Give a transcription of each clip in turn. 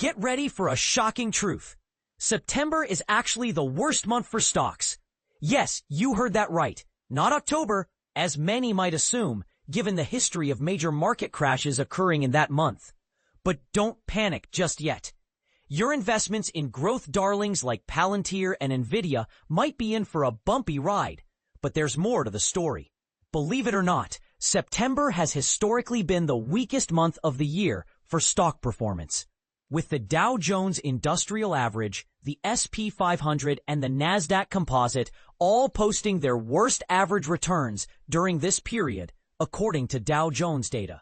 Get ready for a shocking truth. September is actually the worst month for stocks. Yes, you heard that right. Not October, as many might assume, given the history of major market crashes occurring in that month. But don't panic just yet. Your investments in growth darlings like Palantir and Nvidia might be in for a bumpy ride. But there's more to the story. Believe it or not, September has historically been the weakest month of the year for stock performance. With the Dow Jones Industrial Average, the S&P 500, and the Nasdaq Composite all posting their worst average returns during this period, according to Dow Jones data.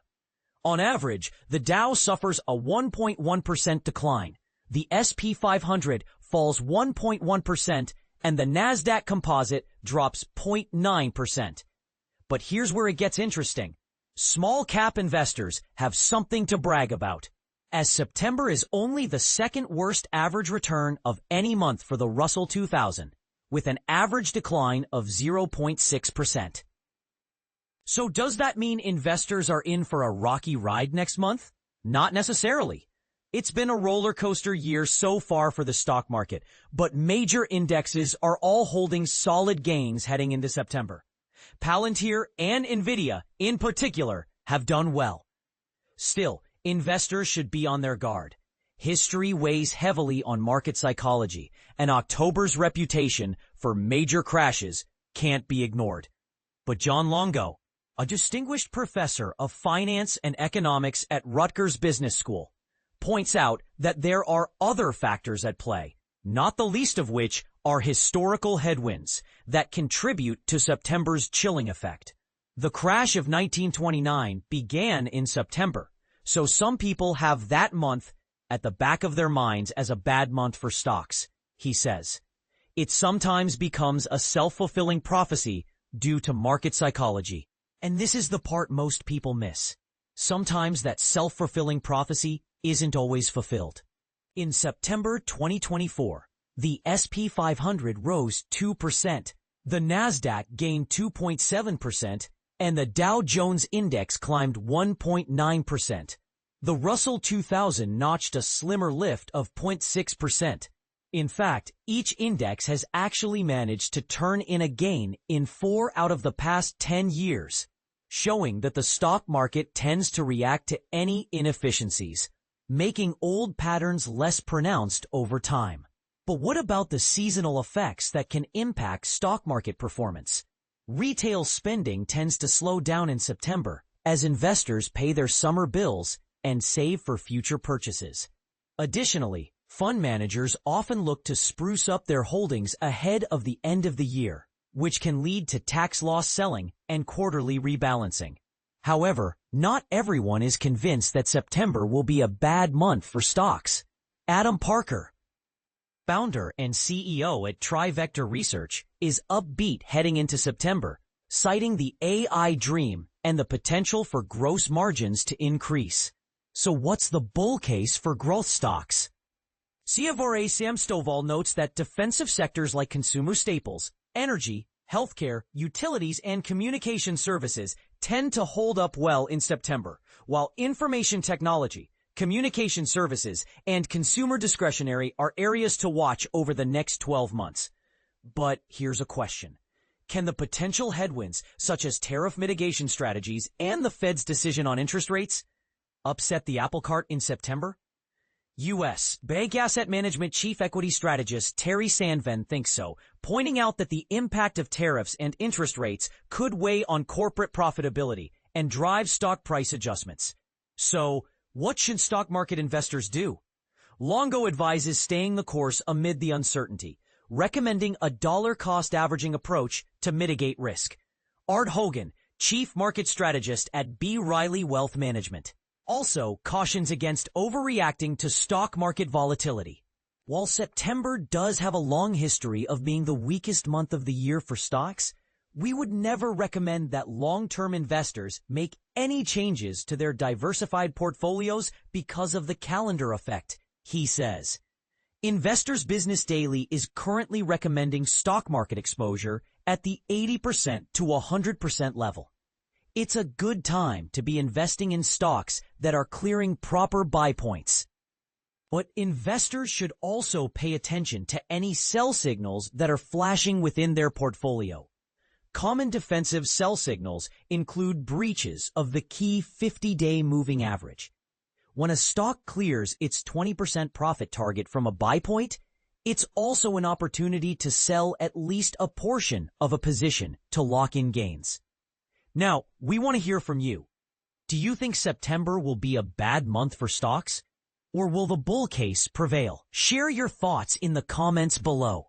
On average, the Dow suffers a 1.1% decline, the S&P 500 falls 1.1%, and the Nasdaq Composite drops 0.9%. But here's where it gets interesting. Small cap investors have something to brag about, as September is only the second worst average return of any month for the Russell 2000, with an average decline of 0.6%. So does that mean investors are in for a rocky ride next month? Not necessarily. It's been a roller coaster year so far for the stock market, but major indexes are all holding solid gains heading into September. Palantir and Nvidia, in particular, have done well. Still, investors should be on their guard. History weighs heavily on market psychology, and October's reputation for major crashes can't be ignored. But John Longo, a distinguished professor of finance and economics at Rutgers Business School, points out that there are other factors at play, not the least of which are historical headwinds that contribute to September's chilling effect. The crash of 1929 began in September, so some people have that month at the back of their minds as a bad month for stocks, he says. It sometimes becomes a self-fulfilling prophecy due to market psychology. And this is the part most people miss. Sometimes that self-fulfilling prophecy isn't always fulfilled. In September 2024, the S&P 500 rose 2%, the Nasdaq gained 2.7%, and the Dow Jones Index climbed 1.9%. The Russell 2000 notched a slimmer lift of 0.6%. In fact, each index has actually managed to turn in a gain in 4 out of the past 10 years, showing that the stock market tends to react to any inefficiencies, making old patterns less pronounced over time. But what about the seasonal effects that can impact stock market performance? Retail spending tends to slow down in September as investors pay their summer bills and save for future purchases. Additionally, fund managers often look to spruce up their holdings ahead of the end of the year, which can lead to tax loss selling and quarterly rebalancing. However, not everyone is convinced that September will be a bad month for stocks. Adam Parker, founder and CEO at Trivector Research, is upbeat heading into September, citing the AI dream and the potential for gross margins to increase. So what's the bull case for growth stocks? CFRA Sam Stovall notes that defensive sectors like consumer staples, energy, healthcare, utilities, and communication services tend to hold up well in September, while information technology, communication services, and consumer discretionary are areas to watch over the next 12 months. But here's a question. Can the potential headwinds, such as tariff mitigation strategies and the Fed's decision on interest rates, upset the apple cart in September? U.S. Bank Asset Management Chief Equity Strategist Terry Sandven thinks so, pointing out that the impact of tariffs and interest rates could weigh on corporate profitability and drive stock price adjustments. So, what should stock market investors do? Longo advises staying the course amid the uncertainty, recommending a dollar-cost averaging approach to mitigate risk. Art Hogan, Chief Market Strategist at B. Riley Wealth Management, also cautions against overreacting to stock market volatility. While September does have a long history of being the weakest month of the year for stocks, we would never recommend that long-term investors make any changes to their diversified portfolios because of the calendar effect, he says. Investors Business Daily is currently recommending stock market exposure at the 80% to 100% level. It's a good time to be investing in stocks that are clearing proper buy points. But investors should also pay attention to any sell signals that are flashing within their portfolio. Common defensive sell signals include breaches of the key 50-day moving average. When a stock clears its 20% profit target from a buy point, it's also an opportunity to sell at least a portion of a position to lock in gains. Now, we want to hear from you. Do you think September will be a bad month for stocks? Or will the bull case prevail? Share your thoughts in the comments below.